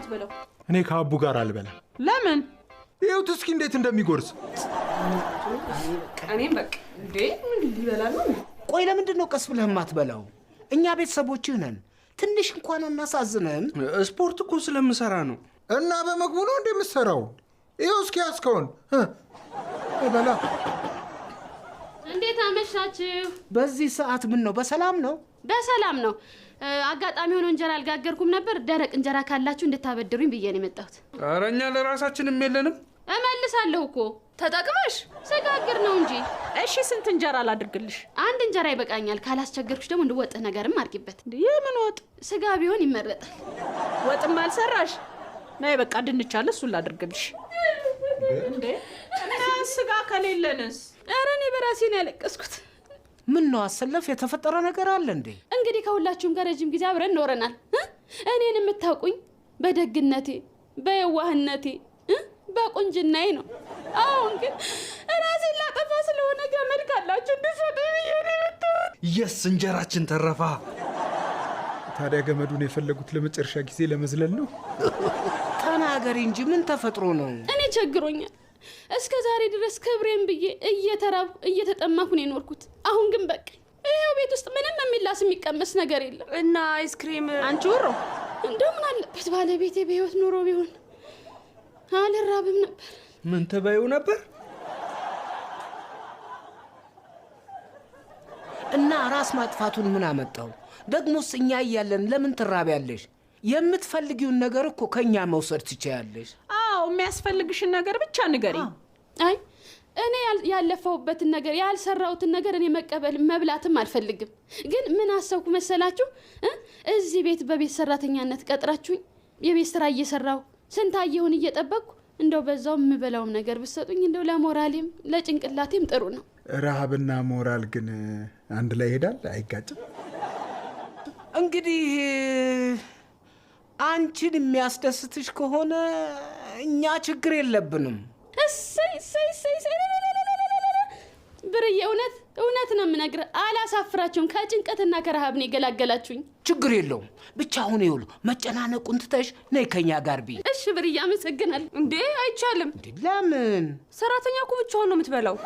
የማትበላው? እኔ ከአቡ ጋር አልበላም። ለምን? ይኸውት እስኪ እንዴት እንደሚጎርስ። እኔም በቃ እንዴ ምን ሊበላ ነው? ቆይ ለምንድን ነው ቀስ ብለህ የማትበላው? እኛ ቤተሰቦችህ ነን። ትንሽ እንኳን እናሳዝነን። ስፖርት እኮ ስለምሰራ ነው። እና በመግቡ ነው እንደምትሰራው? ይኸው እስኪ ያስከውን በላ። እንዴት አመሻችሁ? በዚህ ሰዓት ምን ነው? በሰላም ነው? በሰላም ነው። አጋጣሚ ሆኖ እንጀራ አልጋገርኩም ነበር። ደረቅ እንጀራ ካላችሁ እንድታበድሩኝ ብዬ ነው የመጣሁት። ኧረ እኛ ለራሳችንም የለንም። እመልሳለሁ እኮ ተጠቅመሽ ስጋግር ነው እንጂ። እሺ ስንት እንጀራ ላድርግልሽ? አንድ እንጀራ ይበቃኛል። ካላስቸገርኩሽ ደግሞ እንድወጥህ ነገርም አድርጊበት። የምን ወጥ? ስጋ ቢሆን ይመረጣል። ወጥም አልሰራሽ? ነይ በቃ ድንች አለ እሱን ላድርግልሽ። እንዴ እና ስጋ ከሌለንስ? ኧረ እኔ በራሴ ነው ያለቀስኩት። ምን ነው አሰለፍ? የተፈጠረ ነገር አለ እንዴ? እንግዲህ ከሁላችሁም ጋር ረጅም ጊዜ አብረን ኖረናል። እኔን የምታውቁኝ በደግነቴ፣ በየዋህነቴ፣ በቁንጅናዬ ነው። አሁን ግን ራሴን ላጠፋ ስለሆነ ገመድ ካላችሁ እንድትሰጡኝ ብዬ ነው የመጣሁት። የስ እንጀራችን ተረፋ። ታዲያ ገመዱን የፈለጉት ለመጨረሻ ጊዜ ለመዝለል ነው? ተናገሪ እንጂ ምን ተፈጥሮ ነው? እኔ ቸግሮኛል። እስከ ዛሬ ድረስ ክብሬን ብዬ እየተራብኩ እየተጠማኩ ነው የኖርኩት። አሁን ግን በቃ ይሄው ቤት ውስጥ ምንም የሚላስ የሚቀመስ ነገር የለም። እና አይስክሪም አንቺ ወሮ እንደው ምን አለበት ባለቤቴ በህይወት ኑሮ ቢሆን አልራብም ነበር። ምን ተበዩ ነበር? እና ራስ ማጥፋቱን ምን አመጣው? ደግሞስ እኛ እያለን ለምን ትራቢያለሽ? የምትፈልጊውን ነገር እኮ ከኛ መውሰድ ትችያለሽ። አዎ የሚያስፈልግሽን ነገር ብቻ ንገሪ። አይ እኔ ያለፈውበትን ነገር ያልሰራውትን ነገር እኔ መቀበል መብላትም አልፈልግም። ግን ምን አሰብኩ መሰላችሁ? እዚህ ቤት በቤት ሰራተኛነት ቀጥራችሁኝ የቤት ስራ እየሰራው ስንታየሁን እየጠበቅኩ እንደው በዛው የምበላውም ነገር ብትሰጡኝ እንደው ለሞራሌም ለጭንቅላቴም ጥሩ ነው። ረሃብና ሞራል ግን አንድ ላይ ይሄዳል? አይጋጭም? እንግዲህ አንቺን የሚያስደስትሽ ከሆነ እኛ ችግር የለብንም። እሰይ ብርዬ፣ እውነት ነው የምነግርህ። አላሳፍራችሁም። ከጭንቀትና ከረሃብ ነው የገላገላችሁኝ። ችግር የለውም። ብቻ አሁን ይኸውሉ መጨናነቁን ትተሽ ነይ ከኛ ጋር ቢ። እሺ ብርዬ፣ አመሰግናለሁ። እንዴ አይቻልም። ለምን? ሰራተኛ እኮ ብቻዋን ነው የምትበላው።